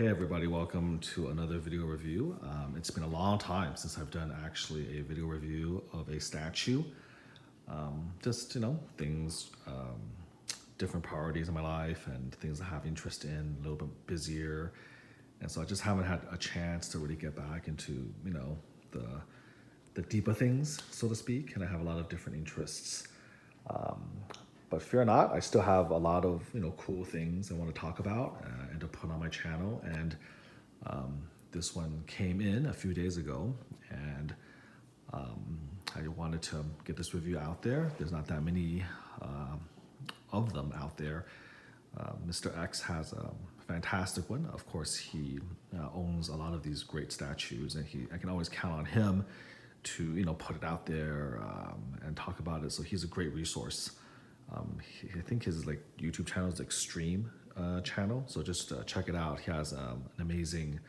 Hey everybody, welcome to another video review. It's been a long time since I've done actually a video review of a statue. Just, things, different priorities in my life and things I have interest in, a little bit busier. And so I just haven't had a chance to really get back into, the deeper things, so to speak. And I have a lot of different interests. But fear not, I still have a lot of cool things I want to talk about and to put on my channel. And this one came in a few days ago, and I wanted to get this review out there. There's not that many of them out there. Mr. X has a fantastic one. Of course, he owns a lot of these great statues, and I can always count on him to put it out there and talk about it. So he's a great resource. I think his YouTube channel is Extreme channel, so just check it out. He has an amazing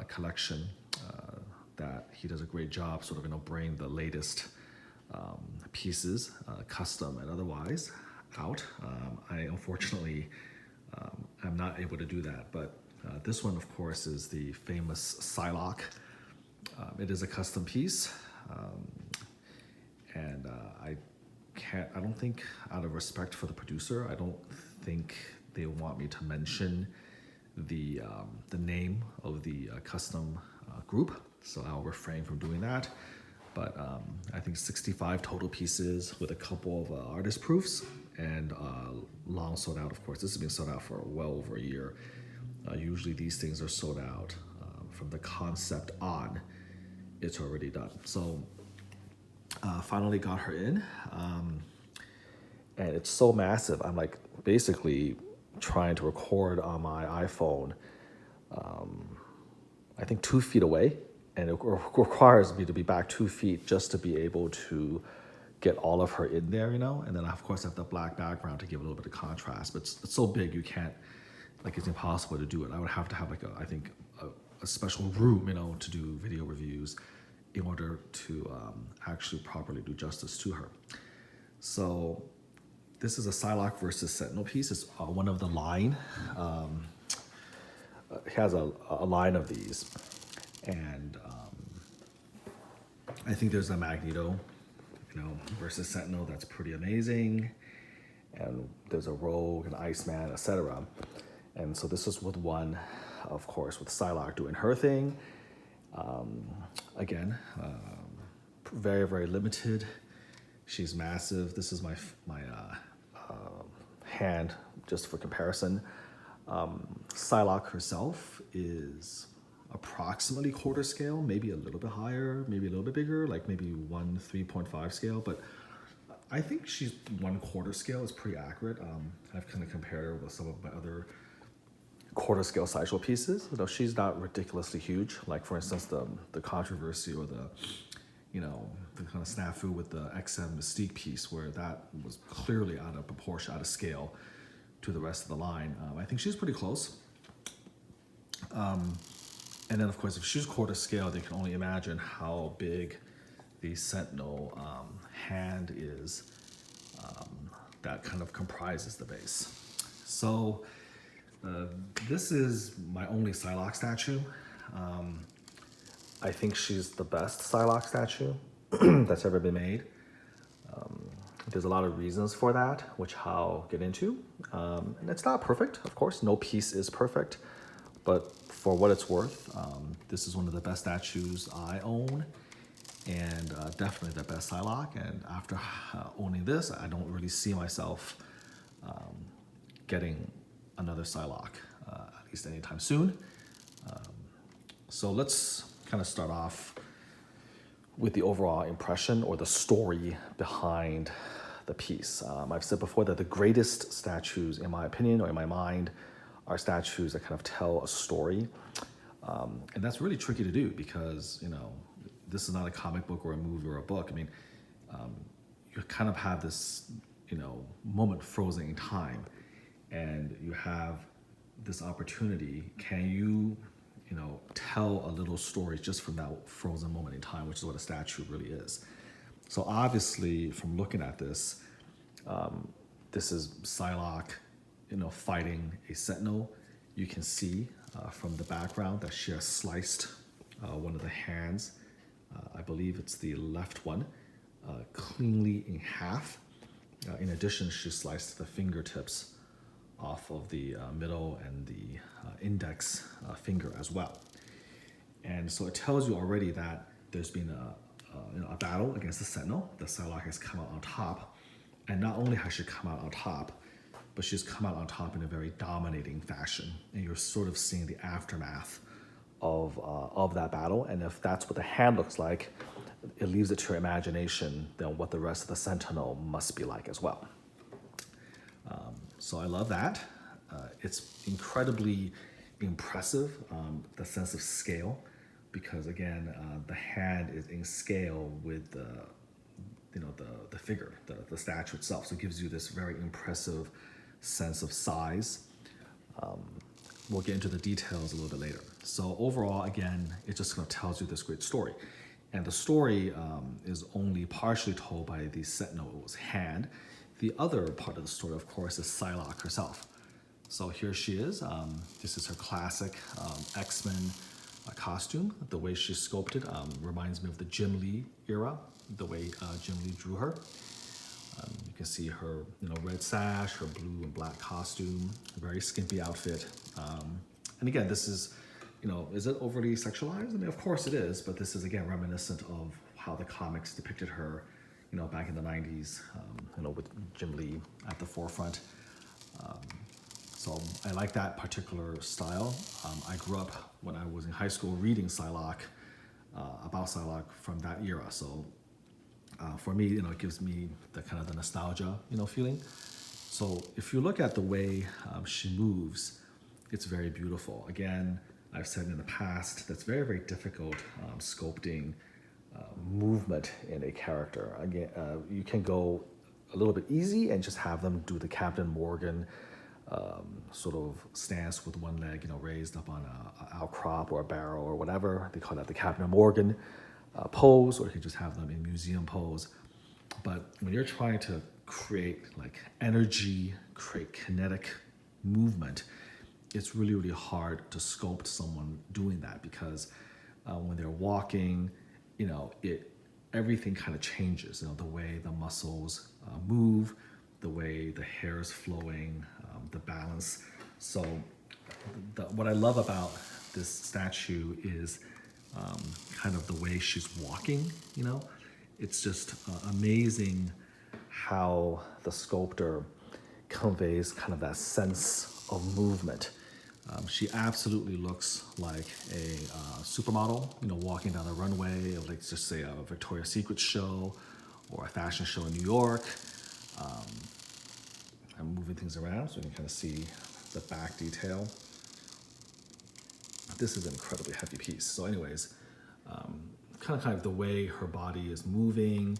collection that he does a great job sort of bringing the latest pieces, custom and otherwise, out. I unfortunately am not able to do that, but this one of course is the famous Psylocke. It is a custom piece, and I don't think, out of respect for the producer, I don't think they want me to mention the name of the custom group, so I'll refrain from doing that. But I think 65 total pieces with a couple of artist proofs, and long sold out. Of course, this has been sold out for well over a year. Usually these things are sold out from the concept on. It's already done. So finally got her in, and it's so massive. I'm basically trying to record on my iPhone, I think 2 feet away, and it requires me to be back 2 feet just to be able to get all of her in there, and then of course I have the black background to give a little bit of contrast, but it's so big you can't, it's impossible to do it. I would have to have a special room, to do video reviews in order to actually properly do justice to her. So this is a Psylocke versus Sentinel piece. It's one of the line. It has a line of these, and I think there's a Magneto, versus Sentinel that's pretty amazing, and there's a Rogue, an Iceman, etc. And so this is with one, of course, with Psylocke doing her thing. Again, very, very limited. She's massive. This is my hand, just for comparison. Psylocke herself is approximately quarter scale, maybe a little bit higher, maybe a little bit bigger, maybe 3.5 scale, but I think she's 1/4 scale is pretty accurate. I've kind of compared her with some of my other quarter scale sideshow pieces. She's not ridiculously huge. For instance, the controversy or the kind of snafu with the XM Mystique piece, where that was clearly out of proportion, out of scale to the rest of the line. I think she's pretty close. And then of course, if she's quarter scale, they can only imagine how big the Sentinel hand is that kind of comprises the base. So this is my only Psylocke statue. I think she's the best Psylocke statue that's ever been made. There's a lot of reasons for that, which I'll get into. And it's not perfect, of course. No piece is perfect. But for what it's worth, this is one of the best statues I own, and definitely the best Psylocke. And after owning this, I don't really see myself getting another Psylocke, at least anytime soon. So let's kind of start off with the overall impression or the story behind the piece. I've said before that the greatest statues, in my opinion or in my mind, are statues that kind of tell a story. And that's really tricky to do because, this is not a comic book or a movie or a book. I mean, you kind of have this, moment frozen in time, and you have this opportunity. Can you, tell a little story just from that frozen moment in time, which is what a statue really is. So obviously, from looking at this, this is Psylocke, fighting a Sentinel. You can see from the background that she has sliced one of the hands, I believe it's the left one, cleanly in half. In addition, she sliced the fingertips off of the middle and the index finger as well. And so it tells you already that there's been a battle against the Sentinel. The Psylocke has come out on top. And not only has she come out on top, but she's come out on top in a very dominating fashion. And you're sort of seeing the aftermath of that battle. And if that's what the hand looks like, it leaves it to your imagination then what the rest of the Sentinel must be like as well. So I love that. It's incredibly impressive, the sense of scale, because again, the hand is in scale with the figure, the statue itself. So it gives you this very impressive sense of size. We'll get into the details a little bit later. So overall, again, it just kind of tells you this great story. And the story is only partially told by the Sentinel's hand. The other part of the story, of course, is Psylocke herself. So here she is. This is her classic X-Men costume. The way she's sculpted reminds me of the Jim Lee era, the way Jim Lee drew her. You can see her, red sash, her blue and black costume, very skimpy outfit. And again, this is, is it overly sexualized? I mean, of course it is, but this is again reminiscent of how the comics depicted her, back in the 90s, with Jim Lee at the forefront. So I like that particular style. I grew up when I was in high school reading Psylocke, about Psylocke from that era. So for me, it gives me the kind of the nostalgia, feeling. So if you look at the way she moves, it's very beautiful. Again, I've said in the past, that's very, very difficult sculpting movement in a character. Again, you can go a little bit easy and just have them do the Captain Morgan sort of stance with one leg, raised up on an outcrop or a barrel or whatever. They call that the Captain Morgan pose, or you can just have them in museum pose. But when you're trying to create like energy, create kinetic movement, it's really, really hard to sculpt someone doing that, because when they're walking, everything kind of changes. The way the muscles move, the way the hair is flowing, the balance. So what I love about this statue is kind of the way she's walking. It's just amazing how the sculptor conveys kind of that sense of movement. She absolutely looks like a supermodel, walking down the runway of, let's just say, a Victoria's Secret show or a fashion show in New York. I'm moving things around so you can kind of see the back detail. This is an incredibly heavy piece. So anyways, kind of the way her body is moving,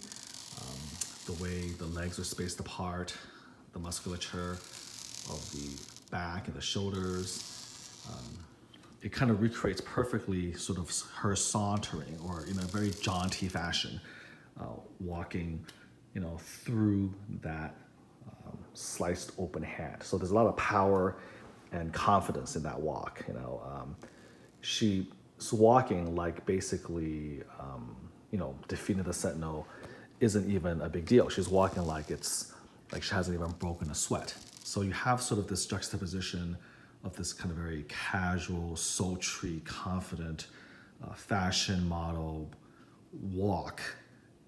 the way the legs are spaced apart, the musculature of the back and the shoulders. It kind of recreates perfectly sort of her sauntering, or in a very jaunty fashion, walking, through that sliced open hand. So there's a lot of power and confidence in that walk. She's walking like basically, defeating the Sentinel isn't even a big deal. She's walking like it's like she hasn't even broken a sweat. So you have sort of this juxtaposition of this kind of very casual, sultry, confident fashion model walk,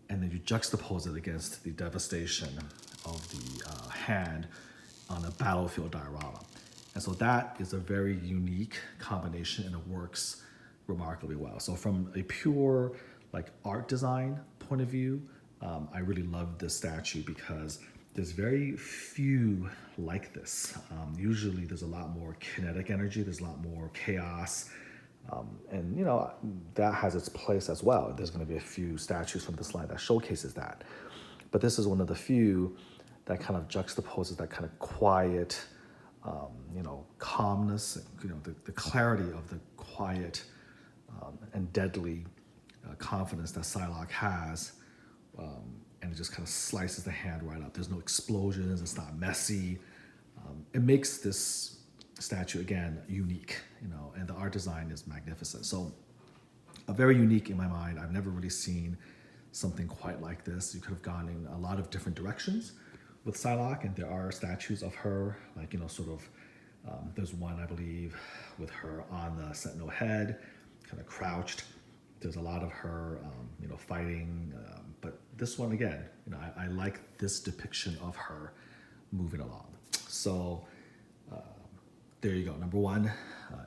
and then you juxtapose it against the devastation of the hand on a battlefield diorama. And so that is a very unique combination, and it works remarkably well. So from a pure like art design point of view, I really love this statue because there's very few like this. Usually there's a lot more kinetic energy, there's a lot more chaos, and that has its place as well. There's going to be a few statues from this line that showcases that. But this is one of the few that kind of juxtaposes that kind of quiet, calmness, the clarity of the quiet and deadly confidence that Psylocke has, and it just kind of slices the hand right up. There's no explosions, it's not messy. It makes this statue, again, unique, you know, and the art design is magnificent. So very unique in my mind. I've never really seen something quite like this. You could have gone in a lot of different directions with Psylocke, and there are statues of her, like, you know, sort of, there's one, I believe, with her on the Sentinel head, kind of crouched. There's a lot of her, you know, fighting, but this one, again, you know, I like this depiction of her moving along. So there you go. Number one,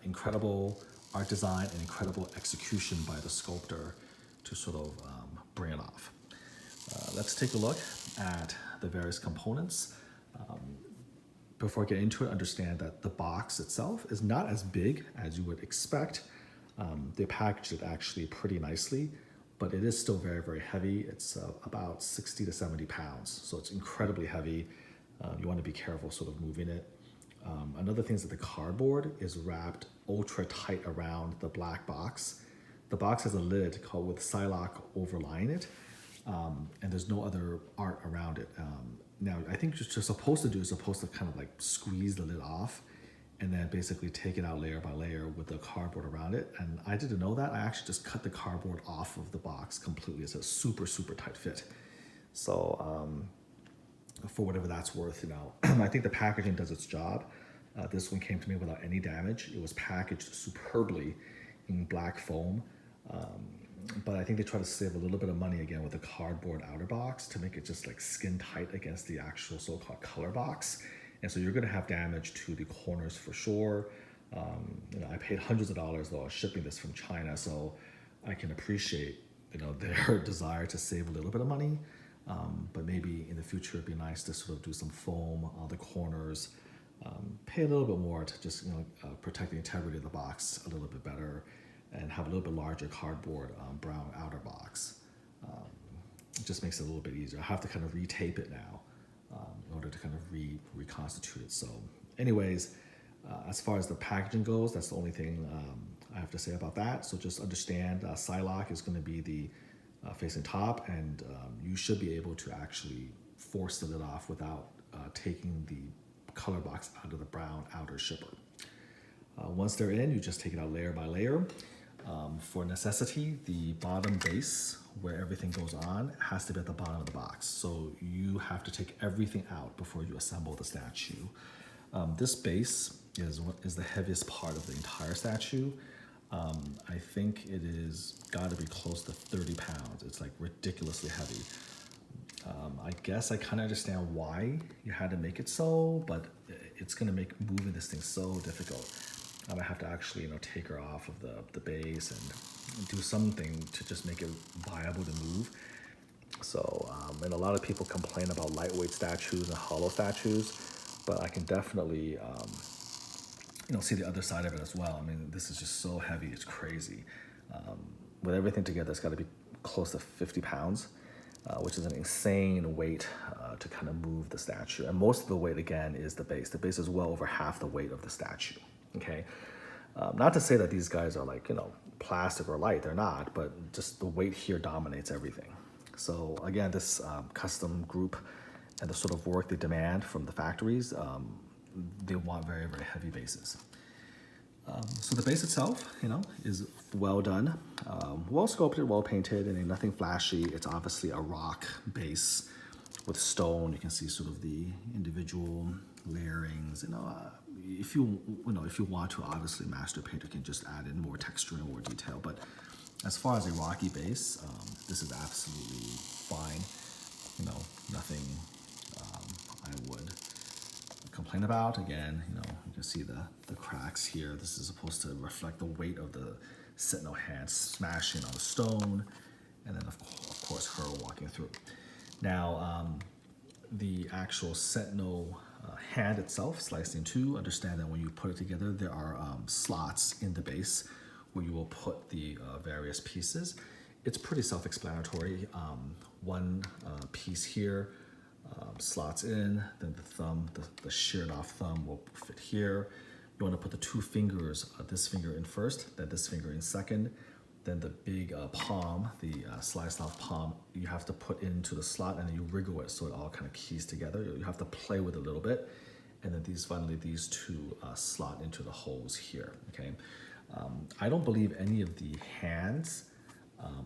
incredible art design and incredible execution by the sculptor to sort of bring it off. Let's take a look at the various components. Before I get into it, understand that the box itself is not as big as you would expect. They packaged it actually pretty nicely, but it is still very, very heavy. It's about 60 to 70 pounds, so it's incredibly heavy. You want to be careful sort of moving it. Another thing is that the cardboard is wrapped ultra tight around the black box. The box has a lid called with Psylocke overlying it, and there's no other art around it. Now, I think what you're supposed to do is supposed to kind of like squeeze the lid off and then basically take it out layer by layer with the cardboard around it. And I didn't know that. I actually just cut the cardboard off of the box completely. It's a super, super tight fit. So for whatever that's worth, you know, I think the packaging does its job. This one came to me without any damage. It was packaged superbly in black foam. But I think they try to save a little bit of money again with the cardboard outer box to make it just like skin tight against the actual so-called color box. And so you're gonna have damage to the corners for sure. You know, I paid hundreds of dollars though shipping this from China, so I can appreciate, you know, their desire to save a little bit of money. But maybe in the future it'd be nice to sort of do some foam on the corners, pay a little bit more to just, you know, protect the integrity of the box a little bit better, and have a little bit larger cardboard brown outer box. It just makes it a little bit easier. I have to kind of retape it now in order to kind of reconstitute it. So anyways, as far as the packaging goes, that's the only thing I have to say about that. So just understand Psylocke is going to be the facing top, and you should be able to actually force the lid off without taking the color box out of the brown outer shipper. Once they're in, you just take it out layer by layer. For necessity, the bottom base where everything goes on has to be at the bottom of the box. So you have to take everything out before you assemble the statue. This base is the heaviest part of the entire statue. I think it is got to be close to 30 pounds. It's like ridiculously heavy. I guess I kind of understand why you had to make it so, but it's going to make moving this thing so difficult. I might have to actually, you know, take her off of the base and do something to just make it viable to move. So, and a lot of people complain about lightweight statues and hollow statues, but I can definitely, you know, see the other side of it as well. I mean, this is just so heavy, it's crazy. With everything together, it's got to be close to 50 pounds, which is an insane weight to kind of move the statue. And most of the weight, again, is the base. The base is well over half the weight of the statue. Okay, not to say that these guys are like, you know, plastic or light, they're not, but just the weight here dominates everything. So again, this custom group and the sort of work they demand from the factories, they want very, very heavy bases. So the base itself, you know, is well done, well sculpted, well painted, and nothing flashy. It's obviously a rock base with stone. You can see sort of the individual layerings. You know, if you want to, obviously, Master Painter can just add in more texture and more detail. But as far as a rocky base, this is absolutely fine. You know, nothing I would complain about. Again, you know, you can see the cracks here. This is supposed to reflect the weight of the Sentinel hand smashing on the stone, and then of course her walking through. Now, the actual Sentinel hand itself, sliced in two, understand that when you put it together, there are slots in the base where you will put the various pieces. It's pretty self-explanatory. One piece here slots in, then the thumb, the sheared off thumb will fit here. You want to put the two fingers, this finger in first, then this finger in second, then the big palm, the sliced off palm, you have to put into the slot, and then you wriggle it so it all kind of keys together. You have to play with it a little bit. and then these two slot into the holes here, okay? I don't believe any of the hands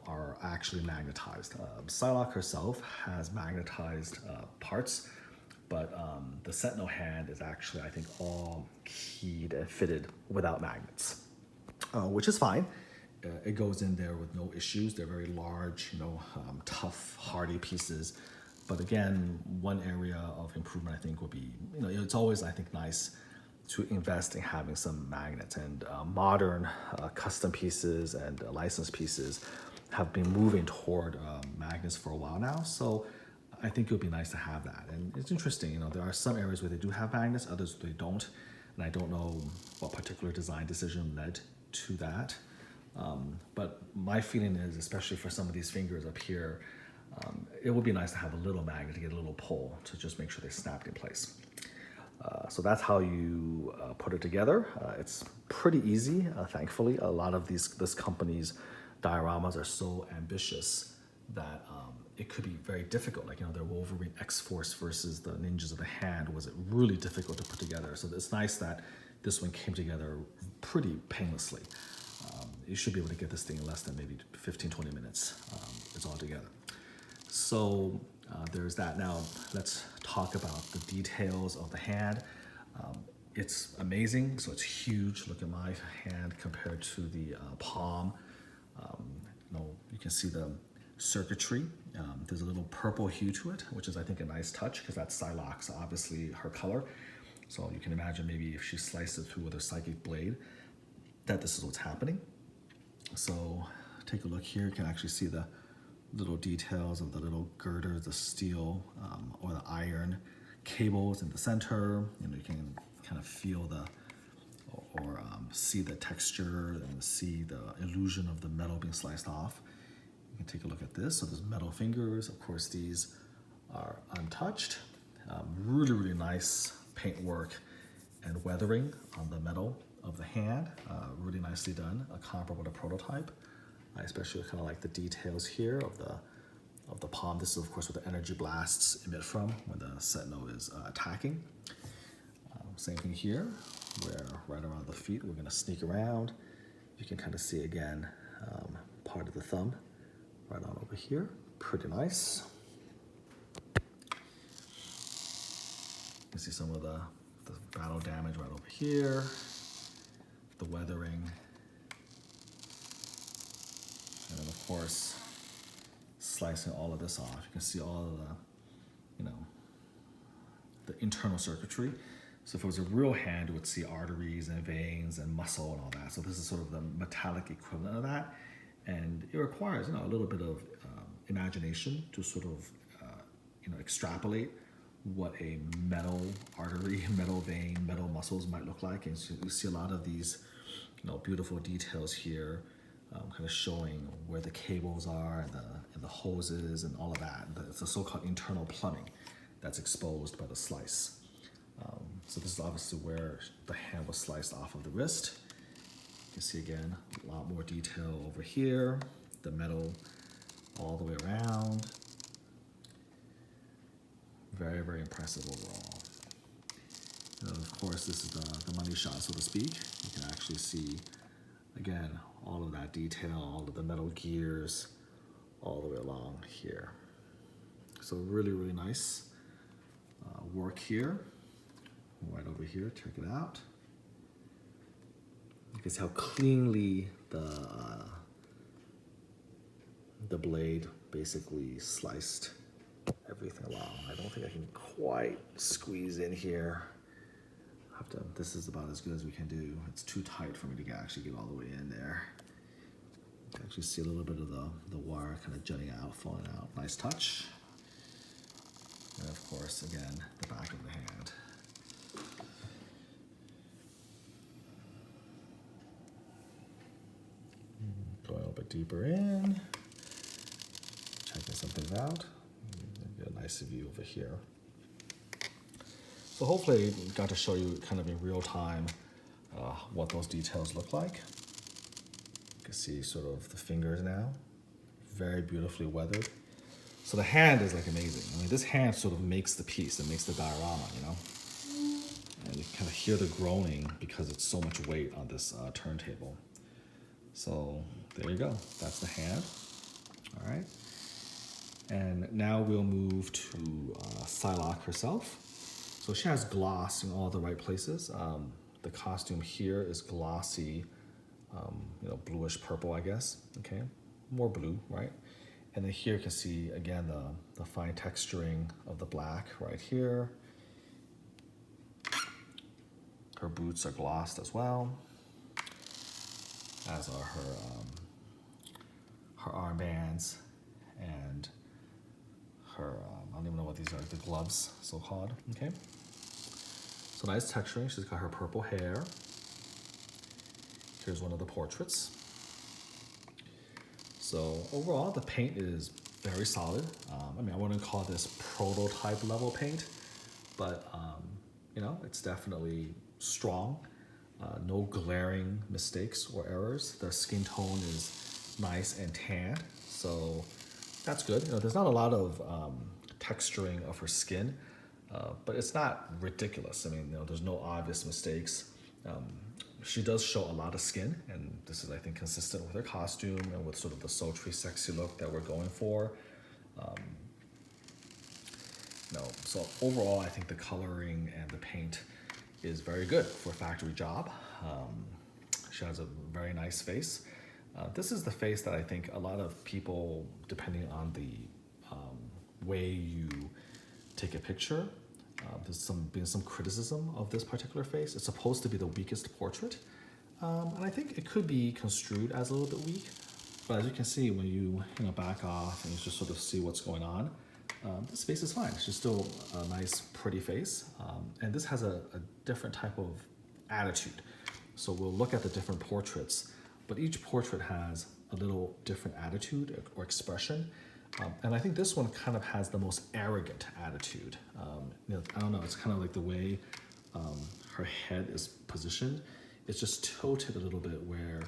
are actually magnetized. Psylocke herself has magnetized parts, but the Sentinel hand is actually, I think, all keyed and fitted without magnets, which is fine. It goes in there with no issues. They're very large, tough, hardy pieces. But again, one area of improvement, I think, would be, it's always, I think, nice to invest in having some magnets. And modern custom pieces and licensed pieces have been moving toward magnets for a while now. So I think it would be nice to have that. And it's interesting, there are some areas where they do have magnets, others they don't. And I don't know what particular design decision led to that. But my feeling is, especially for some of these fingers up here, it would be nice to have a little magnet to get a little pull to just make sure they snapped in place. So that's how you put it together. It's pretty easy, thankfully. A lot of this company's dioramas are so ambitious that it could be very difficult. Like, their Wolverine X-Force versus the Ninjas of the Hand was really difficult to put together. So it's nice that this one came together pretty painlessly. You should be able to get this thing in less than maybe 15, 20 minutes. It's all together. So there's that. Now let's talk about the details of the hand. It's amazing. So it's huge. Look at my hand compared to the palm. You can see the circuitry. There's a little purple hue to it, which is, I think, a nice touch because that's Psylocke's, obviously, her color. So you can imagine maybe if she sliced it through with a psychic blade, that this is what's happening. So take a look here. You can actually see the little details of the little girders, the steel or the iron cables in the center. You can kind of feel or see the texture and see the illusion of the metal being sliced off. You can take a look at this. So there's metal fingers. Of course, these are untouched. Really, really nice paint work and weathering on the metal of the hand. Really nicely done, comparable to prototype. I especially kind of like the details here of the palm. This is, of course, where the energy blasts emit from when the Sentinel is attacking. Same thing here, where right around the feet, we're going to sneak around. You can kind of see, again, part of the thumb right on over here. Pretty nice. You can see some of the battle damage right over here, the weathering. And then, of course, slicing all of this off. You can see all of the internal circuitry. So if it was a real hand, you would see arteries and veins and muscle and all that. So this is sort of the metallic equivalent of that. And it requires, a little bit of imagination to sort of, extrapolate what a metal artery, metal vein, metal muscles might look like. And so you see a lot of these, beautiful details here, kind of showing where the cables are and the hoses and all of that. It's the so-called internal plumbing that's exposed by the slice. So this is obviously where the hand was sliced off of the wrist. You can see, again, a lot more detail over here, the metal all the way around. Very, very impressive overall. And of course, this is the money shot, so to speak. You can actually see, again, all of that detail, all of the metal gears, all the way along here. So really, really nice work here. Right over here, check it out. You can see how cleanly the blade basically sliced everything along. I don't think I can quite squeeze in here. This is about as good as we can do. It's too tight for me to actually get all the way in there. You can actually see a little bit of the wire kind of jutting out, falling out. Nice touch. And of course, again, the back of the hand. Going a little bit deeper in, checking some things out. Get a nice view over here. So hopefully I got to show you kind of in real time what those details look like. You can see sort of the fingers now, very beautifully weathered. So the hand is like amazing. I mean, this hand sort of makes the piece, it makes the diorama, And you can kind of hear the groaning because it's so much weight on this turntable. So there you go, that's the hand. All right. And now we'll move to Psylocke herself. So she has gloss in all the right places. The costume here is glossy, you know, bluish purple, I guess. Okay, more blue, right? And then here you can see again the fine texturing of the black right here. Her boots are glossed as well, as are her armbands and her, I don't even know what these are, the gloves, so-called, okay? So nice texturing, she's got her purple hair. Here's one of the portraits. So overall, the paint is very solid. I mean, I wouldn't call this prototype level paint, but you know, it's definitely strong. No glaring mistakes or errors. The skin tone is nice and tan, so that's good. You know, there's not a lot of texturing of her skin, but it's not ridiculous. I mean, you know, there's no obvious mistakes. She does show a lot of skin, and this is, I think, consistent with her costume and with sort of the sultry, sexy look that we're going for. No, so overall, I think the coloring and the paint is very good for a factory job. She has a very nice face. This is the face that I think a lot of people, depending on the way you take a picture, there's been some criticism of this particular face. It's supposed to be the weakest portrait, and I think it could be construed as a little bit weak. But as you can see, when you back off and you just sort of see what's going on, this face is fine. She's still a nice, pretty face, and this has a different type of attitude. So we'll look at the different portraits, but each portrait has a little different attitude or expression. And I think this one kind of has the most arrogant attitude. You know, I don't know, it's kind of like the way her head is positioned. It's just tilted a little bit where,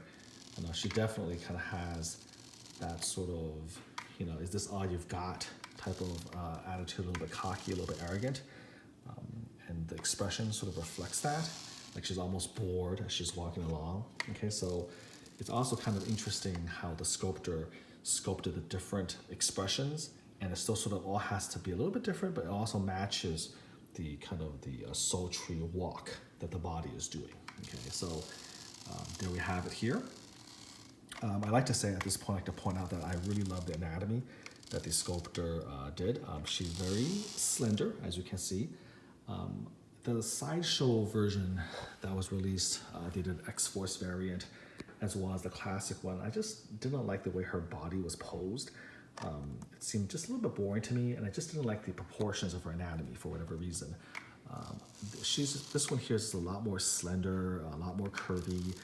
you know, she definitely kind of has that sort of, you know, is this all you've got type of attitude, a little bit cocky, a little bit arrogant. And the expression sort of reflects that. Like she's almost bored as she's walking along. Okay, so it's also kind of interesting how the sculptor sculpted the different expressions, and it still sort of all has to be a little bit different, but it also matches the kind of the sultry walk that the body is doing. Okay, so there we have it here. I like to say at this point, I like to point out that I really love the anatomy that the sculptor did. She's very slender, as you can see. The sideshow version that was released, they did an X-Force variant, as well as the classic one. I just didn't like the way her body was posed. It seemed just a little bit boring to me, and I just didn't like the proportions of her anatomy for whatever reason. This one here is a lot more slender, a lot more curvy,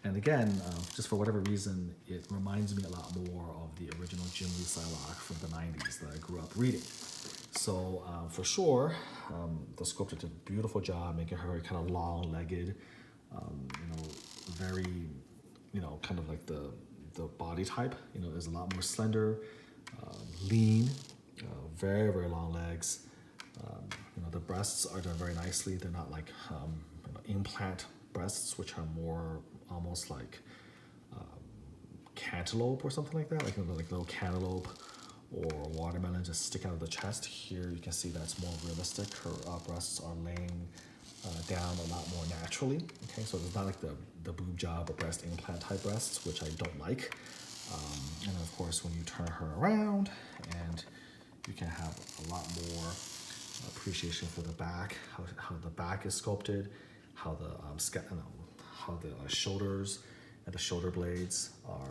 and again, just for whatever reason, it reminds me a lot more of the original Jim Lee Psylocke from the 90s that I grew up reading. So for sure, the sculptor did a beautiful job making her kind of long-legged, you know, very, you know, kind of like the body type, you know, is a lot more slender, lean, very, very long legs. You know, the breasts are done very nicely. They're not like you know, implant breasts, which are more almost like cantaloupe or something like that, like, you know, like little cantaloupe or watermelon just stick out of the chest. Here you can see that's more realistic. Her breasts are laying down a lot more naturally. Okay, so it's not like the boob job or breast implant type breasts, which I don't like. And of course, when you turn her around, and you can have a lot more appreciation for the back, how the back is sculpted, how the shoulders and the shoulder blades are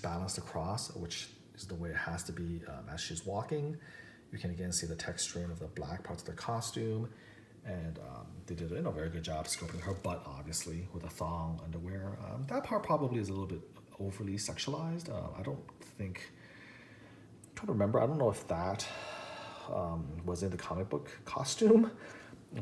balanced across, which is the way it has to be as she's walking. You can again see the texturing of the black parts of the costume, and they did a very good job sculpting her butt, obviously, with a thong underwear. That part probably is a little bit overly sexualized. I don't think, I'm trying to remember, I don't know if that was in the comic book costume,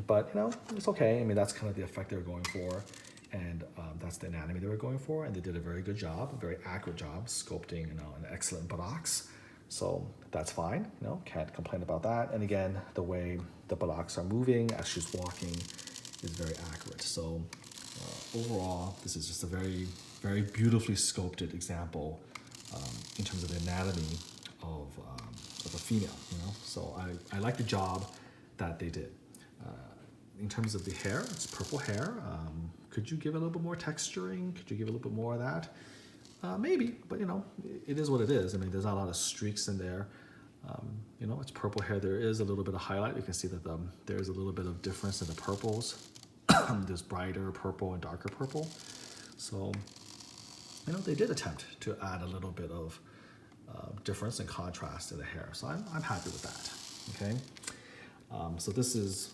but you know, it's okay. I mean, that's kind of the effect they were going for, and that's the anatomy they were going for, and they did a very good job, a very accurate job sculpting, you know, an excellent buttocks. So that's fine, you know, can't complain about that. And again, the way the buttocks are moving as she's walking is very accurate. So overall, this is just a very, very beautifully sculpted example in terms of the anatomy of a female, you know? So I like the job that they did. In terms of the hair, it's purple hair. Could you give it a little bit more texturing? Could you give it a little bit more of that? Maybe, but you know, it is what it is. I mean, there's not a lot of streaks in there. You know, it's purple hair. There is a little bit of highlight. You can see that there is a little bit of difference in the purples. There's brighter purple and darker purple. So, you know, they did attempt to add a little bit of difference and contrast to the hair. So I'm happy with that, okay? So this is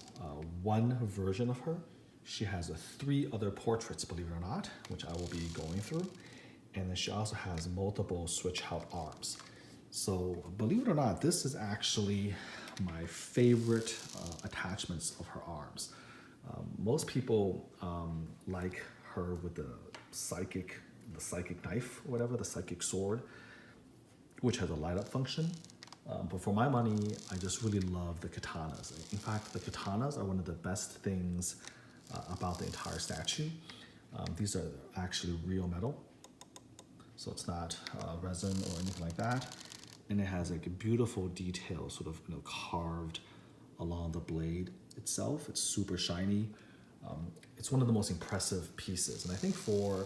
one version of her. She has 3 other portraits, believe it or not, which I will be going through. And then she also has multiple switch-out arms. So believe it or not, this is actually my favorite attachments of her arms. Most people like her with the psychic knife, or whatever, the psychic sword, which has a light up function. But for my money, I just really love the katanas. In fact, the katanas are one of the best things about the entire statue. These are actually real metal. So it's not resin or anything like that. And it has like a beautiful detail sort of, you know, carved along the blade itself. It's super shiny. It's one of the most impressive pieces. And I think for,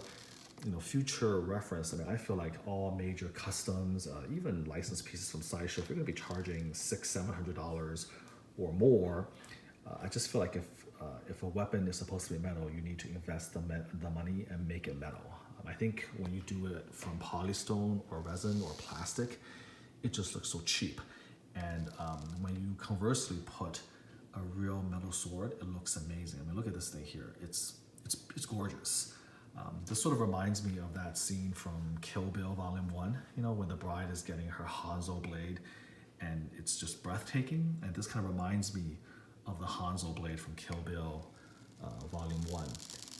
you know, future reference, I mean, I feel like all major customs, even licensed pieces from Sideshow, if you're gonna be charging $600-700 or more, I just feel like if a weapon is supposed to be metal, you need to invest the money and make it metal. I think when you do it from polystone or resin or plastic, it just looks so cheap. And when you conversely put a real metal sword, it looks amazing. I mean, look at this thing here. It's gorgeous. This sort of reminds me of that scene from Kill Bill Volume 1, you know, when the bride is getting her Hanzo blade, and it's just breathtaking. And this kind of reminds me of the Hanzo blade from Kill Bill Volume 1.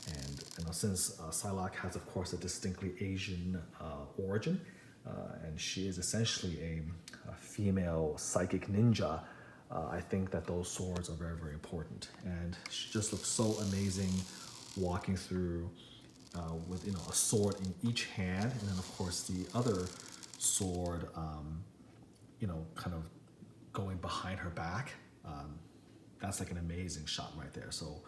And you know, since Psylocke has, of course, a distinctly Asian origin, and she is essentially a female psychic ninja, I think that those swords are very, very important. And she just looks so amazing walking through with, you know, a sword in each hand, and then of course the other sword, you know, kind of going behind her back. That's like an amazing shot right there. So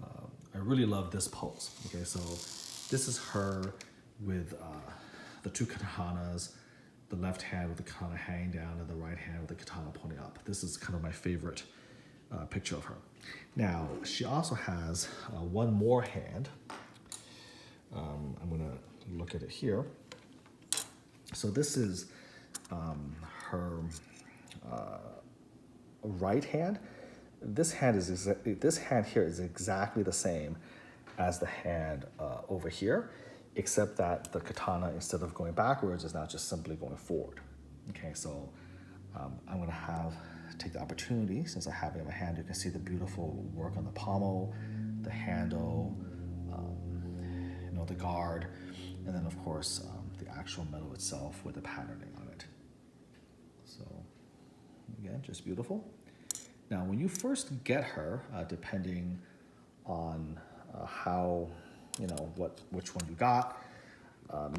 I really love this pose. Okay, so this is her with the 2 katanas, the left hand with the katana hanging down and the right hand with the katana pointing up. This is kind of my favorite picture of her. Now, she also has one more hand. I'm gonna look at it here. So this is her right hand. This hand here is exactly the same as the hand over here, except that the katana, instead of going backwards, is now just simply going forward. Okay, so I'm gonna take the opportunity, since I have it in my hand, you can see the beautiful work on the pommel, the handle, you know, the guard, and then of course the actual metal itself with the patterning on it. So again, just beautiful. Now, when you first get her, depending on how, you know, which one you got,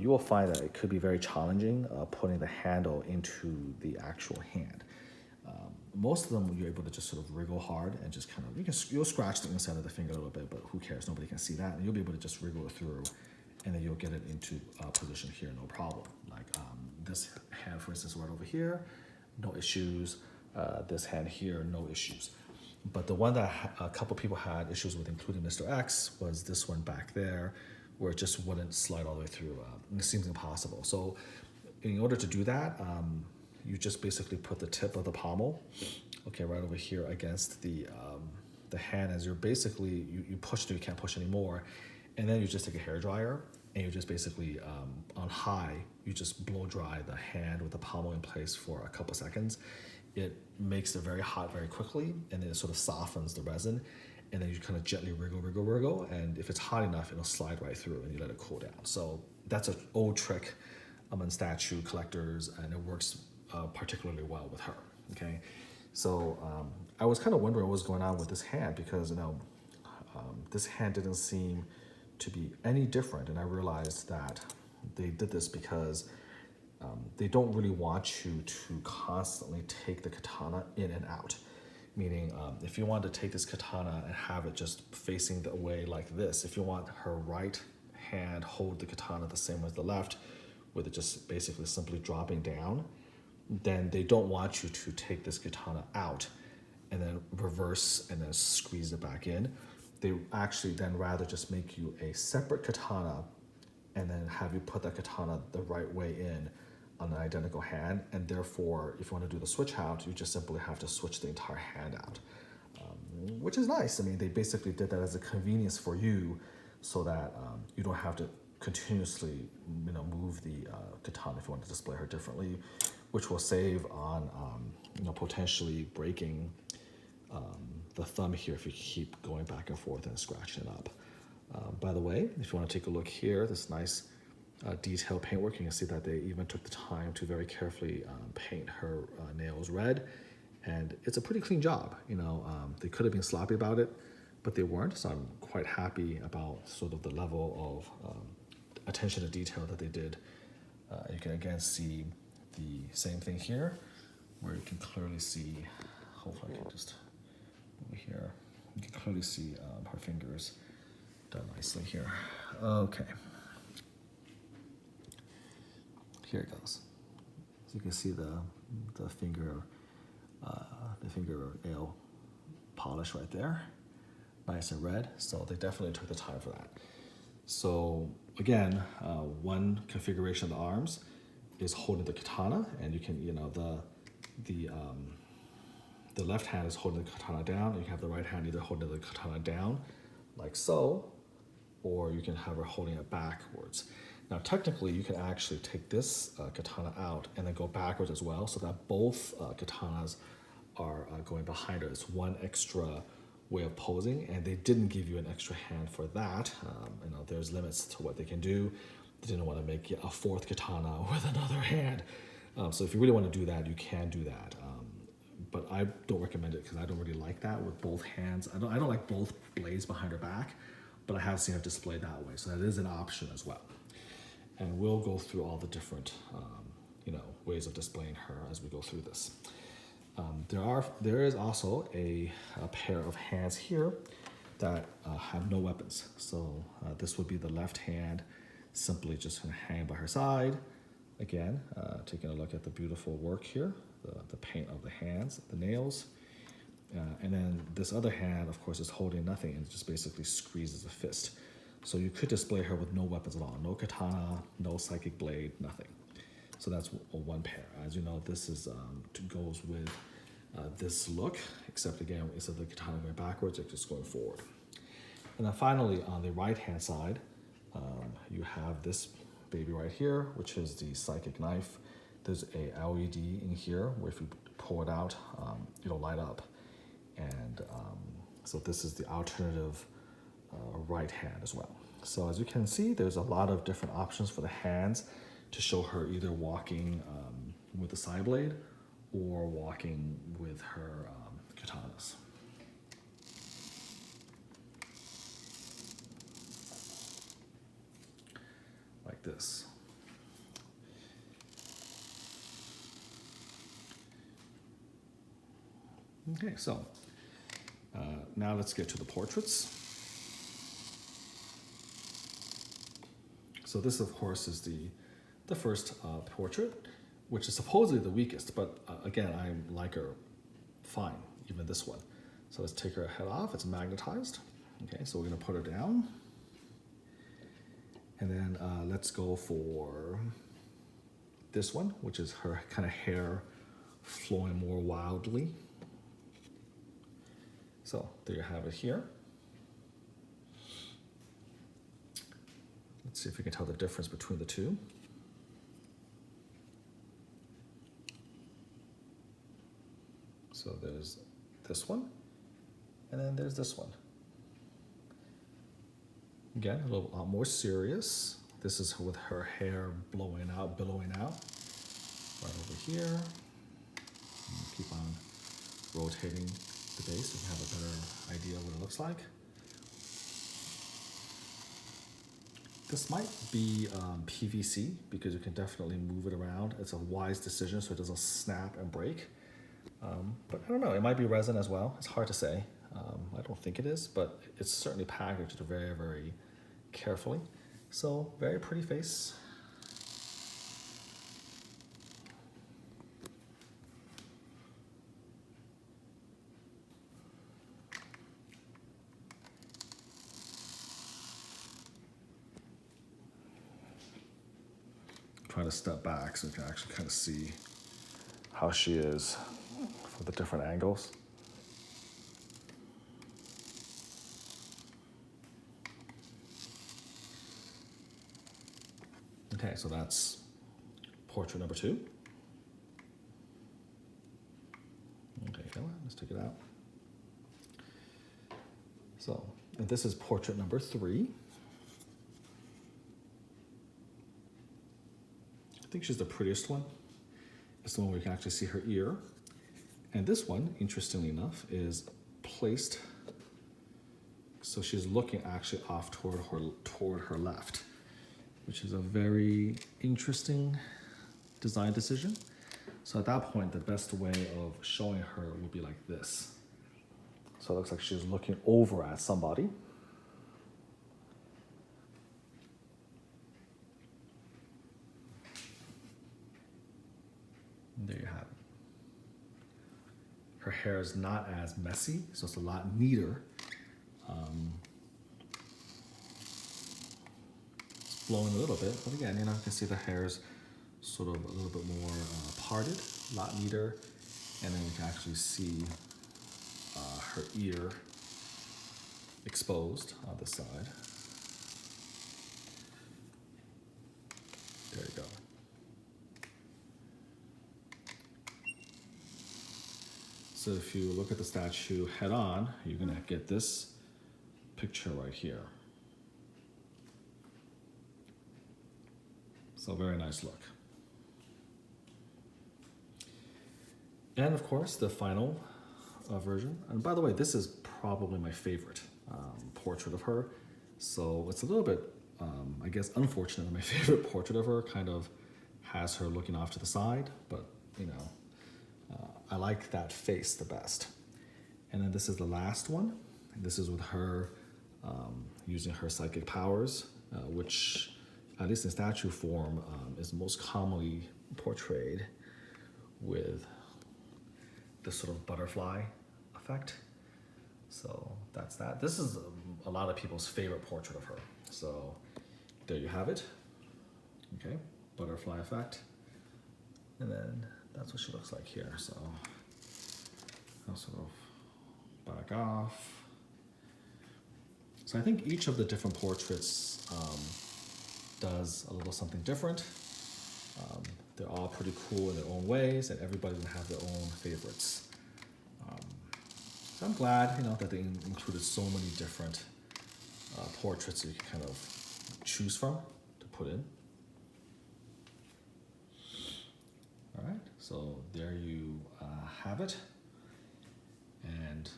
you will find that it could be very challenging putting the handle into the actual hand. Most of them, you're able to just sort of wriggle hard and just kind of, you'll scratch the inside of the finger a little bit, but who cares? Nobody can see that. And you'll be able to just wriggle it through, and then you'll get it into position here, no problem. Like this hand, for instance, right over here, no issues. This hand here, no issues. But the one that a couple people had issues with, including Mr. X, was this one back there, where it just wouldn't slide all the way through. It seems impossible. So in order to do that, you just basically put the tip of the pommel, okay, right over here against the hand, as you're basically, you push till you can't push anymore, and then you just take a hairdryer and you just basically, on high, you just blow dry the hand with the pommel in place for a couple seconds. It makes it very hot very quickly, and then it sort of softens the resin, and then you kind of gently wriggle, and if it's hot enough, it'll slide right through, and you let it cool down. So that's an old trick among statue collectors, and it works particularly well with her, okay? So I was kind of wondering what was going on with this hand, because, you know, this hand didn't seem to be any different, and I realized that they did this because they don't really want you to constantly take the katana in and out. Meaning, if you want to take this katana and have it just facing the way like this, if you want her right hand hold the katana the same as the left, with it just basically simply dropping down, then they don't want you to take this katana out and then reverse and then squeeze it back in. They actually then rather just make you a separate katana and then have you put that katana the right way in on an identical hand, and therefore if you want to do the switch out, you just simply have to switch the entire hand out, which is nice. I mean, they basically did that as a convenience for you so that you don't have to continuously move the katana if you want to display her differently, which will save on potentially breaking the thumb here if you keep going back and forth and scratching it up. By the way, if you want to take a look here, this nice detailed paintwork, you can see that they even took the time to very carefully paint her nails red, and it's a pretty clean job. They could have been sloppy about it, but they weren't, so I'm quite happy about sort of the level of attention to detail that they did. You can again see the same thing here, where you can clearly see, hopefully I can just over here, you can clearly see her fingers done nicely here. Okay. Here it goes. So you can see the fingernail polish right there, nice and red. So they definitely took the time for that. So again, one configuration of the arms is holding the katana, and you can the left hand is holding the katana down, and you can have the right hand either holding the katana down, like so, or you can have her holding it backwards. Now, technically, you can actually take this katana out and then go backwards as well, so that both katanas are going behind her. It's one extra way of posing, and they didn't give you an extra hand for that. There's limits to what they can do. They didn't want to make a fourth katana with another hand. So if you really want to do that, you can do that. But I don't recommend it because I don't really like that with both hands. I don't like both blades behind her back, but I have seen it displayed that way, so that is an option as well. And we'll go through all the different, ways of displaying her as we go through this. There is also a pair of hands here that have no weapons. So this would be the left hand, simply just hanging by her side. Again, taking a look at the beautiful work here, the paint of the hands, the nails. And then this other hand, of course, is holding nothing and just basically squeezes a fist. So you could display her with no weapons at all, no katana, no psychic blade, nothing. So that's one pair. As you know, this is goes with this look, except again, instead of the katana going backwards, it's just going forward. And then finally, on the right-hand side, you have this baby right here, which is the psychic knife. There's a LED in here where if you pull it out, it'll light up. And so this is the alternative right hand as well. So as you can see, there's a lot of different options for the hands to show her either walking with the side blade or walking with her katanas. Like this. Okay, so now let's get to the portraits. So this, of course, is the first portrait, which is supposedly the weakest, but again, I like her fine, even this one. So let's take her head off. It's magnetized. Okay, so we're gonna put her down. And then let's go for this one, which is her kind of hair flowing more wildly. So there you have it here. Let's see if we can tell the difference between the two. So there's this one, and then there's this one. Again, a little more serious. This is with her hair blowing out, billowing out. Right over here. And keep on rotating the base so you can have a better idea of what it looks like. This might be PVC because you can definitely move it around. It's a wise decision so it doesn't snap and break. But I don't know, it might be resin as well. It's hard to say. I don't think it is, but it's certainly packaged very, very carefully. So very pretty face. Trying to step back so you can actually kind of see how she is from the different angles. Okay, so that's portrait number 2. Okay, let's take it out. So, and this is portrait number 3. I think she's the prettiest one. It's the one where you can actually see her ear. And this one, interestingly enough, is placed so she's looking actually off toward her left, which is a very interesting design decision. So at that point, the best way of showing her would be like this. So it looks like she's looking over at somebody. And there you have it. Her hair is not as messy, so it's a lot neater. It's blowing a little bit, but again, you can see the hair is sort of a little bit more parted, a lot neater, and then you can actually see her ear exposed on the side. There you go. So if you look at the statue head on, you're gonna get this picture right here. So very nice look. And of course, the final version. And by the way, this is probably my favorite portrait of her. So it's a little bit, I guess, unfortunate that my favorite portrait of her kind of has her looking off to the side, but I like that face the best. And then this is the last one. This is with her using her psychic powers, which, at least in statue form, is most commonly portrayed with this sort of butterfly effect. So that's that. This is a lot of people's favorite portrait of her. So there you have it. Okay, butterfly effect. And then that's what she looks like here. So I'll sort of back off. So I think each of the different portraits does a little something different. They're all pretty cool in their own ways, and everybody's gonna have their own favorites. So I'm glad, that they included so many different portraits that you can kind of choose from to put in. All right, so there you have it. And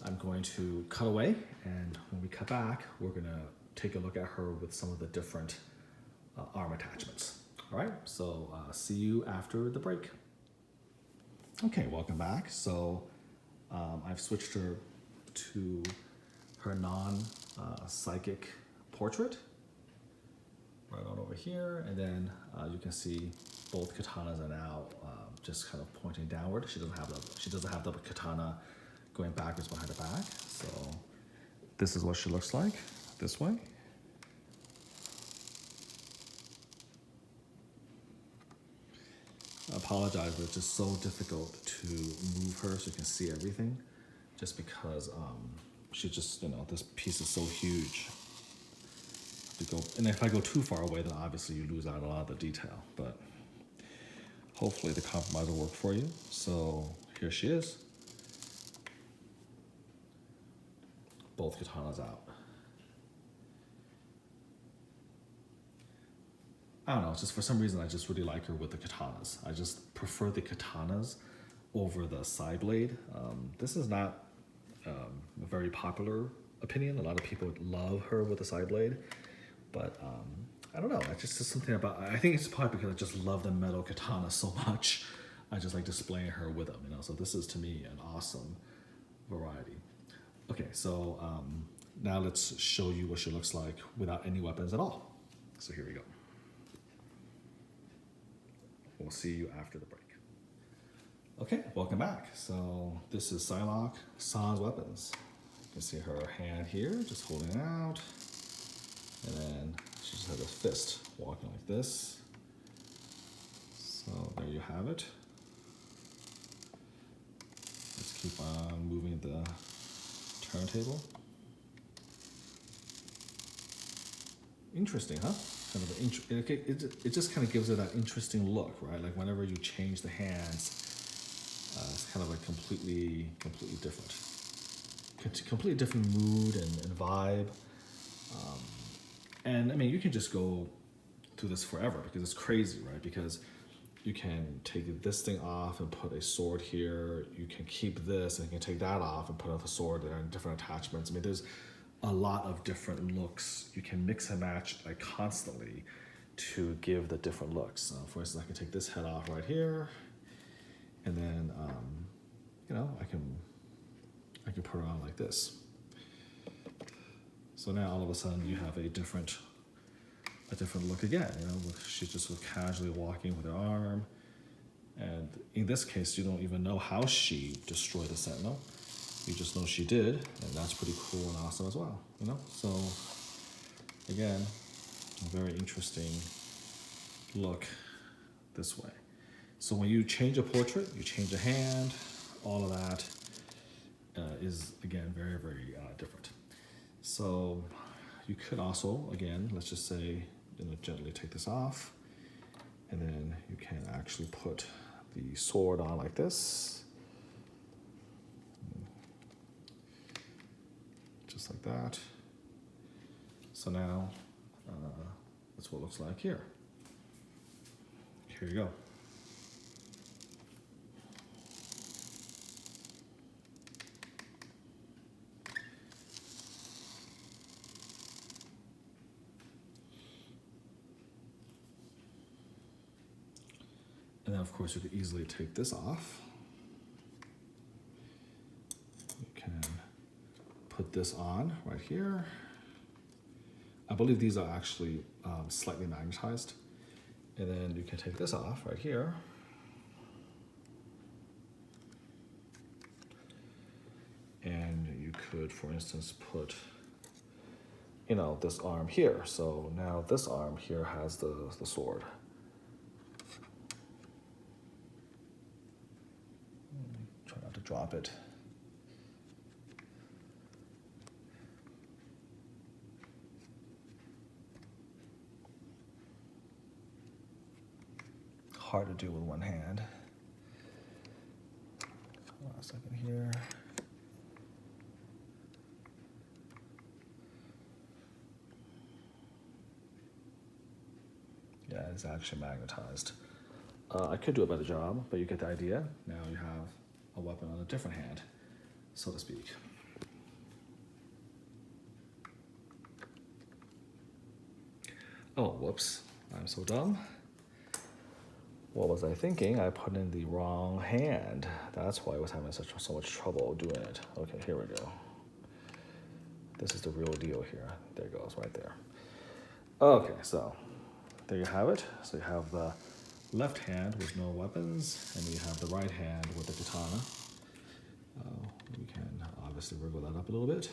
I'm going to cut away, and when we cut back, we're gonna take a look at her with some of the different arm attachments. All right, so see you after the break. Okay, welcome back. So I've switched her to her non-psychic portrait, right on over here, and then you can see both katanas are now just kind of pointing downward. She doesn't have the katana going backwards behind her back. So this is what she looks like this way. I apologize, but it's just so difficult to move her so you can see everything, just because she just, this piece is so huge. And if I go too far away, then obviously you lose out a lot of the detail, but hopefully the compromise will work for you. So here she is. Both katanas out. I don't know, just for some reason I just really like her with the katanas. I just prefer the katanas over the side blade. This is not a very popular opinion. A lot of people love her with the side blade, but I don't know. I just something about. I think it's probably because I just love the metal katana so much. I just like displaying her with them, you know. So this is to me an awesome variety. Okay, so now let's show you what she looks like without any weapons at all. So here we go. We'll see you after the break. Okay, welcome back. So this is Psylocke sans weapons. You can see her hand here, just holding it out. And then she just has a fist walking like this. So there you have it. Let's keep on moving the turntable. Interesting, huh? Kind of it just kind of gives it that interesting look, right? Like whenever you change the hands, it's kind of like completely different. Completely different mood and vibe. And I mean, you can just go through this forever because it's crazy, right? Because you can take this thing off and put a sword here. You can keep this and you can take that off and put off a sword and different attachments. I mean, there's a lot of different looks. You can mix and match like constantly to give the different looks. For instance, I can take this head off right here, and then you know, I can put her on like this. So now all of a sudden you have a different look again. You know, she's just casually walking with her arm, and in this case, you don't even know how she destroyed the Sentinel. You just know she did, and that's pretty cool and awesome as well. You know, so again, a very interesting look this way. So when you change a portrait, you change a hand, all of that is again very different. So you could also, again, let's just say, you know, gently take this off, and then you can actually put the sword on like this, just like that. So now that's what it looks like here. Here you go. And then of course you could easily take this off. You can put this on right here. I believe these are actually slightly magnetized. And then you can take this off right here. And you could, for instance, put, you know, this arm here. So now this arm here has the sword. Try not to drop it. Hard to do with one hand. Hold on a second here. Yeah, it's actually magnetized. I could do a better job, but you get the idea. Now you have a weapon on a different hand, so to speak. Oh, whoops, I'm so dumb. What was I thinking? I put in the wrong hand. That's why I was having so much trouble doing it. Okay, here we go. This is the real deal here. There it goes, right there. Okay, so there you have it. So you have the left hand with no weapons, and you have the right hand with the katana. We can obviously wriggle that up a little bit.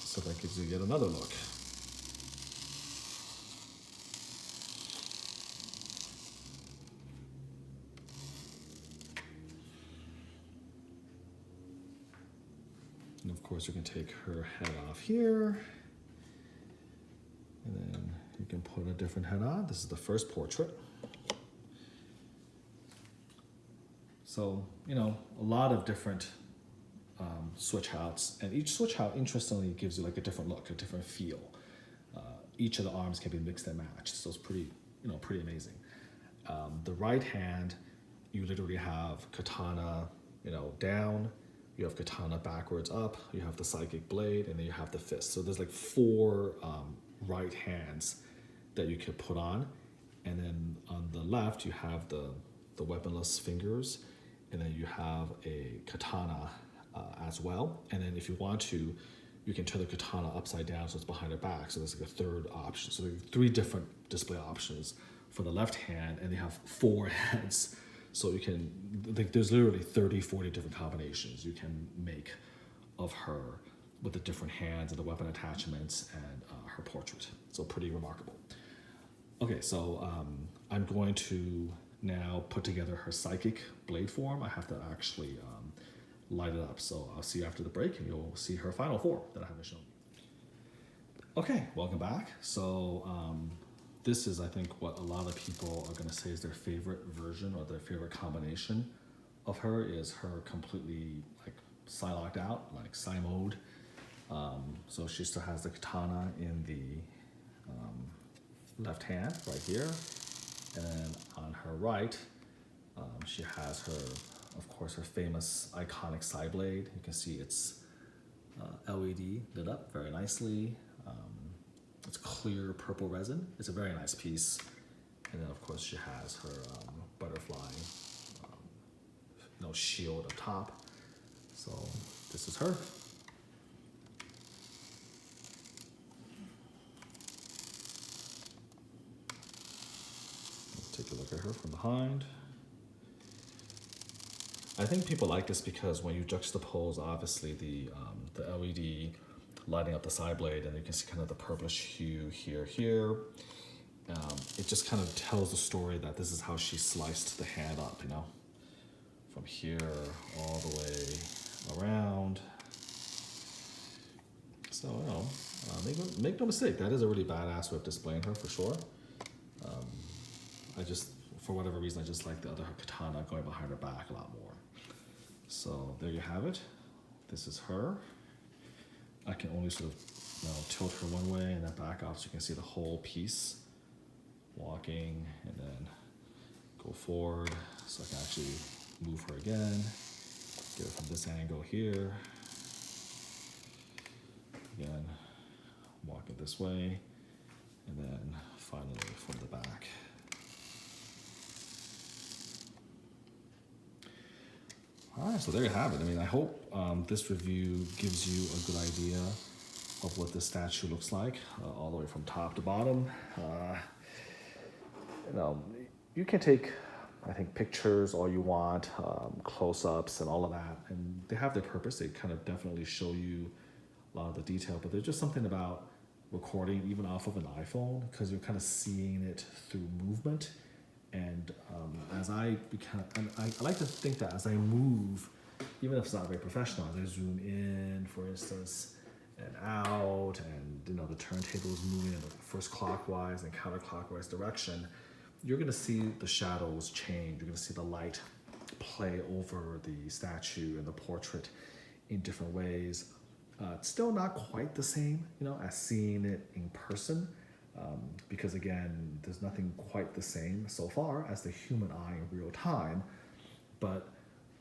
So that gives you yet another look. And of course you can take her head off here, and then you can put a different head on. This is the first portrait. So, you know, a lot of different switch outs, and each switch out interestingly gives you like a different look, a different feel. Each of the arms can be mixed and matched, so it's pretty, you know, pretty amazing. The right hand you literally have Katana, down, you have Katana backwards up, you have the psychic blade, and then you have the fist. So there's like four right hands that you could put on. And then on the left, you have the weaponless fingers, and then you have a katana as well. And then if you want to, you can turn the katana upside down so it's behind her back. So there's like a third option. So there are three different display options for the left hand, and they have four heads. So you can, there's literally 30, 40 different combinations you can make of her with the different hands and the weapon attachments and her portrait. So pretty remarkable. Okay, so I'm going to now put together her psychic blade form. I have to actually light it up. So I'll see you after the break, and you'll see her final form that I haven't shown you. Okay, welcome back. So this is, I think, what a lot of people are gonna say is their favorite version or their favorite combination of her, is her completely like Psylocke out, like Psy mode. So she still has the katana in the left hand right here, and then on her right she has her, of course, her famous iconic side blade. You can see it's LED lit up very nicely. It's clear purple resin. It's a very nice piece. And then of course she has her butterfly shield up top. So this is her. Take a look at her from behind. I think people like this because when you juxtapose, obviously, the LED lighting up the side blade, and you can see kind of the purplish hue here. It just kind of tells the story that this is how she sliced the hand up, from here all the way around. So, make no mistake, that is a really badass way of displaying her for sure. I just, for whatever reason, I just like the other katana going behind her back a lot more. So there you have it. This is her. I can only sort of tilt her one way and then back off so you can see the whole piece walking, and then go forward so I can actually move her again, get it from this angle here. Again, walk it this way, and then finally from the back. All right, so there you have it. I hope this review gives you a good idea of what this statue looks like, all the way from top to bottom. You can take, I think, pictures all you want, close-ups and all of that, and they have their purpose. They kind of definitely show you a lot of the detail, but there's just something about recording even off of an iPhone, because you're kind of seeing it through movement. And I like to think that as I move, even if it's not very professional, as I zoom in, for instance, and out, and the turntable is moving in the first clockwise and counterclockwise direction, you're going to see the shadows change. You're going to see the light play over the statue and the portrait in different ways. It's still not quite the same, as seeing it in person. Because again, there's nothing quite the same so far as the human eye in real time. But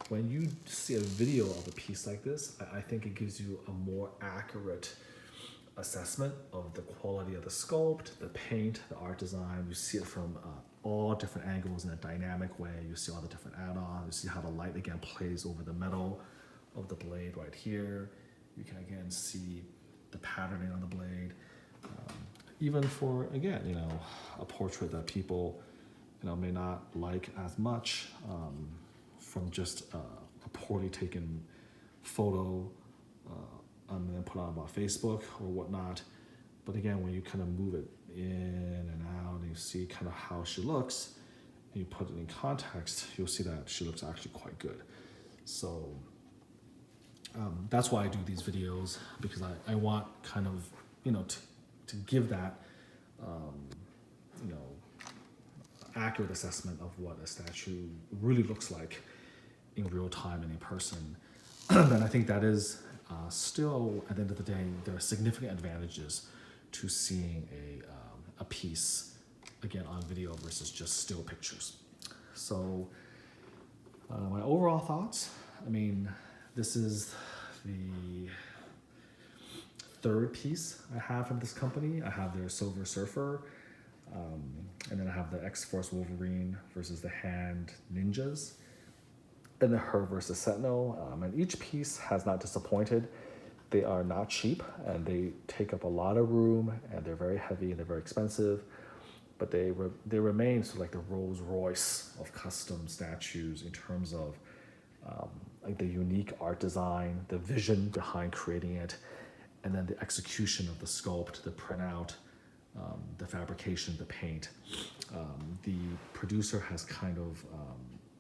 when you see a video of a piece like this, I think it gives you a more accurate assessment of the quality of the sculpt, the paint, the art design. You see it from all different angles in a dynamic way. You see all the different add-ons. You see how the light again plays over the metal of the blade right here. You can again see the patterning on the blade. Even for, again, a portrait that people, may not like as much, from just a poorly taken photo and then put on about Facebook or whatnot. But again, when you kind of move it in and out and you see kind of how she looks, and you put it in context, you'll see that she looks actually quite good. So that's why I do these videos, because I want kind of, to give that, accurate assessment of what a statue really looks like in real time and in person. And I think that is still, at the end of the day, there are significant advantages to seeing a piece, again, on video versus just still pictures. So My overall thoughts, I mean, this is the third piece I have from this company. I have their Silver Surfer, and then I have the X-Force Wolverine versus the Hand Ninjas, and then her versus Sentinel. And each piece has not disappointed. They are not cheap, and they take up a lot of room, and they're very heavy and they're very expensive. But they remain sort of like the Rolls Royce of custom statues in terms of like the unique art design, the vision behind creating it, and then the execution of the sculpt, the printout, the fabrication, the paint. The producer has kind of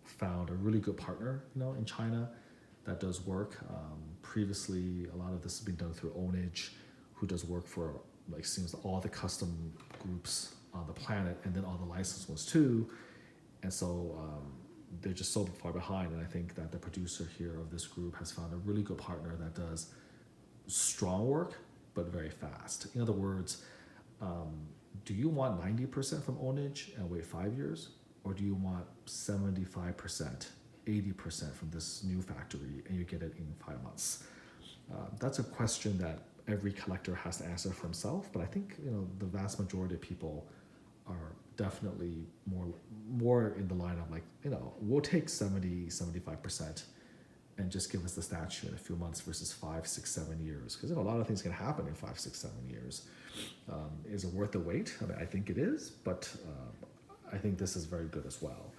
found a really good partner, in China that does work. Previously, a lot of this has been done through Onage, who does work for like seems all the custom groups on the planet, and then all the licensed ones too. And so they're just so far behind. And I think that the producer here of this group has found a really good partner that does strong work, but very fast. In other words, do you want 90% from Onage and wait 5 years? Or do you want 75%, 80% from this new factory and you get it in 5 months? That's a question that every collector has to answer for himself. But I think the vast majority of people are definitely more in the line of like, we'll take 70, 75% and just give us the statue in a few months versus 5, 6, 7 years. Because a lot of things can happen in 5, 6, 7 years. Is it worth the wait? I mean, I think it is, but I think this is very good as well.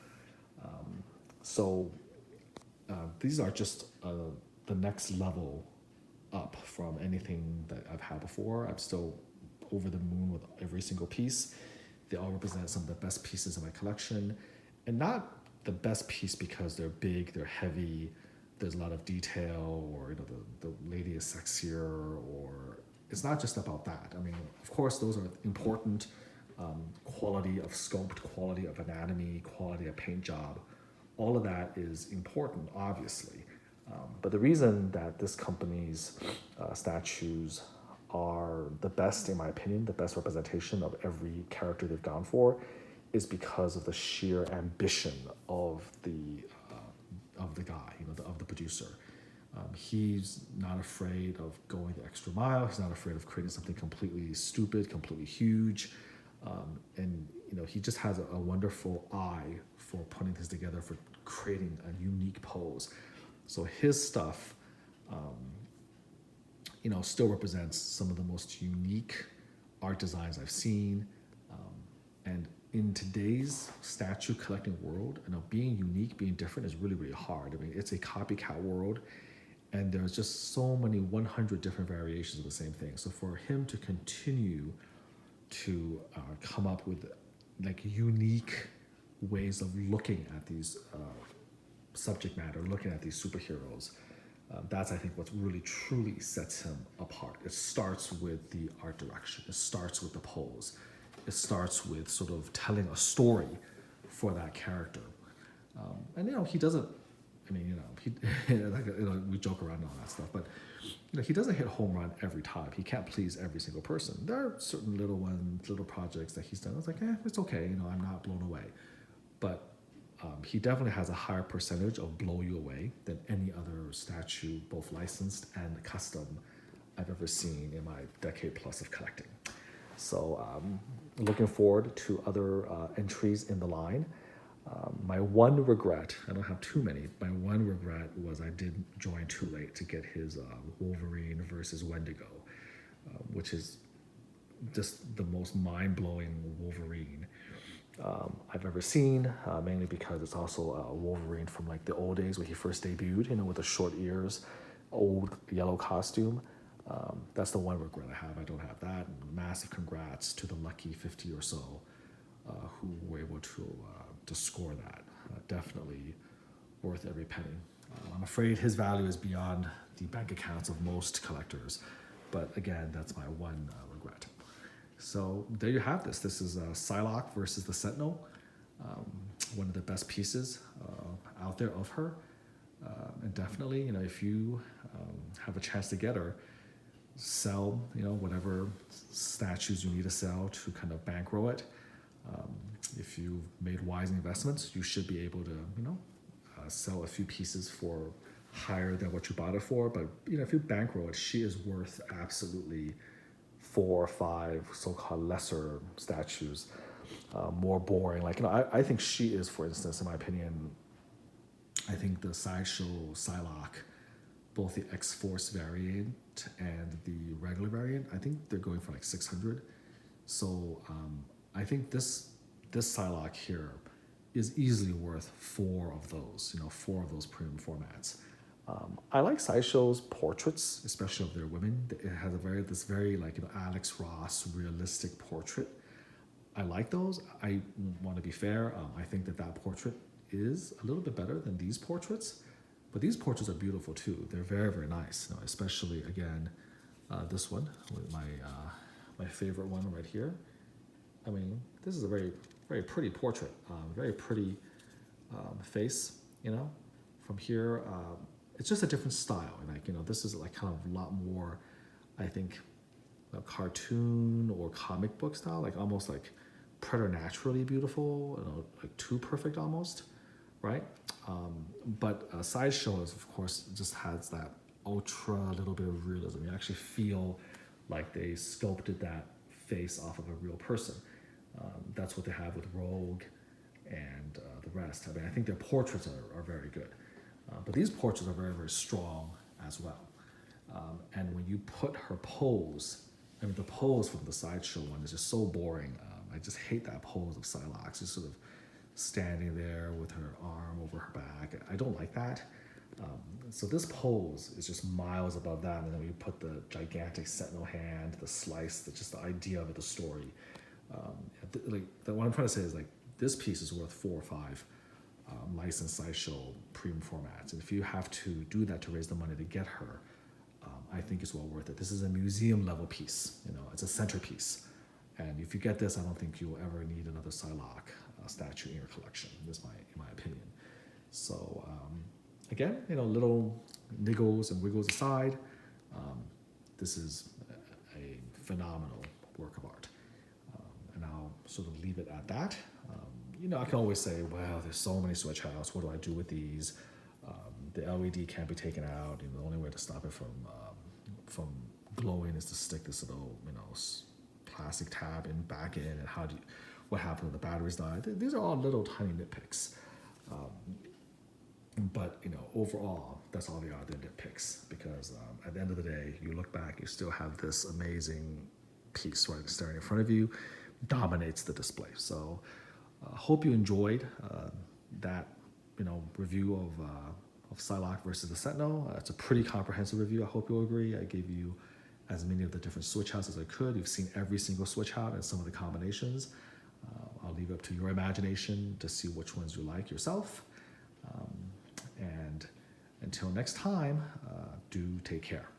These are just the next level up from anything that I've had before. I'm still over the moon with every single piece. They all represent some of the best pieces in my collection, and not the best piece because they're big, they're heavy, there's a lot of detail, or the lady is sexier, or it's not just about that. I mean, of course, those are important. Quality of sculpt, quality of anatomy, quality of paint job, all of that is important, obviously. But the reason that this company's statues are the best, in my opinion, the best representation of every character they've gone for, is because of the sheer ambition of the guy, of the producer. He's not afraid of going the extra mile. He's not afraid of creating something completely stupid, completely huge. And he just has a wonderful eye for putting things together, for creating a unique pose. So his stuff, still represents some of the most unique art designs I've seen. And in today's statue collecting world, being unique, being different is really, really hard. I mean, it's a copycat world, and there's just so many 100 different variations of the same thing. So for him to continue to come up with like unique ways of looking at these subject matter, looking at these superheroes, that's, I think, what really truly sets him apart. It starts with the art direction. It starts with the pose. It starts with sort of telling a story for that character. And he doesn't, we joke around and all that stuff, but he doesn't hit home run every time. He can't please every single person. There are certain little projects that he's done. It's like, it's okay. I'm not blown away. But he definitely has a higher percentage of blow you away than any other statue, both licensed and custom, I've ever seen in my decade plus of collecting. So looking forward to other entries in the line. My one regret, I don't have too many, my one regret was I did join too late to get his Wolverine versus Wendigo, which is just the most mind-blowing Wolverine I've ever seen, mainly because it's also a Wolverine from like the old days when he first debuted, with the short ears, old yellow costume. That's the one regret I have. I don't have that. And massive congrats to the lucky 50 or so who were able to score that. Definitely worth every penny. I'm afraid his value is beyond the bank accounts of most collectors, but again, that's my one regret. So there you have this. This is Psylocke versus the Sentinel, one of the best pieces out there of her. And definitely, if you have a chance to get her, sell, whatever statues you need to sell to kind of bankroll it. If you've made wise investments, you should be able to, sell a few pieces for higher than what you bought it for, but you know, if you bankroll it, she is worth absolutely 4 or 5 so-called lesser statues, more boring. Like, you know, I think she is, for instance, in my opinion, I think the sideshow Psylocke, both the X-Force variant and the regular variant, I think they're going for like 600. So I think this Psylocke here is easily worth 4 of those, you know, 4 of those premium formats. I like Sideshow's portraits, especially of their women. It has this very like, you know, Alex Ross realistic portrait. I like those. I want to be fair. I think that portrait is a little bit better than these portraits, but these portraits are beautiful too. They're very, very nice. You know, especially again, this one with my favorite one right here. I mean, this is a very, very pretty portrait. Very pretty face. You know, from here. It's just a different style, and like, you know, this is like kind of a lot more, I think, a cartoon or comic book style, like almost like preternaturally beautiful, you know, like too perfect almost, right? But Sideshow is, of course, just has that ultra little bit of realism. You actually feel like they sculpted that face off of a real person. That's what they have with Rogue and the rest. I mean, I think their portraits are very good. But these portraits are very, very strong as well. And when you put her pose, I mean, the pose from the Sideshow one is just so boring. I just hate that pose of Psylocke, just sort of standing there with her arm over her back. I don't like that. So this pose is just miles above that. And then when you put the gigantic Sentinel hand, the slice, just the idea of it, the story. What I'm trying to say is like, this piece is worth 4 or 5 licensed Sideshow premium formats. And if you have to do that to raise the money to get her, I think it's well worth it. This is a museum level piece, you know, it's a centerpiece. And if you get this, I don't think you'll ever need another Psylocke statue in your collection, in my opinion. So again, you know, little niggles and wiggles aside, this is a phenomenal work of art. And I'll sort of leave it at that. You know, I can always say, well, there's so many switch outs. What do I do with these? The LED can't be taken out. You know, the only way to stop it from glowing is to stick this little, you know, plastic tab back in. And what happened when the batteries died? These are all little tiny nitpicks. But you know, overall, that's all they are. They're nitpicks, because at the end of the day, you look back, you still have this amazing piece right staring in front of you, dominates the display. So. Hope you enjoyed that, you know, review of Psylocke versus the Sentinel. It's a pretty comprehensive review. I hope you'll agree. I gave you as many of the different switch outs as I could. You've seen every single switch out and some of the combinations. I'll leave it up to your imagination to see which ones you like yourself. And until next time, do take care.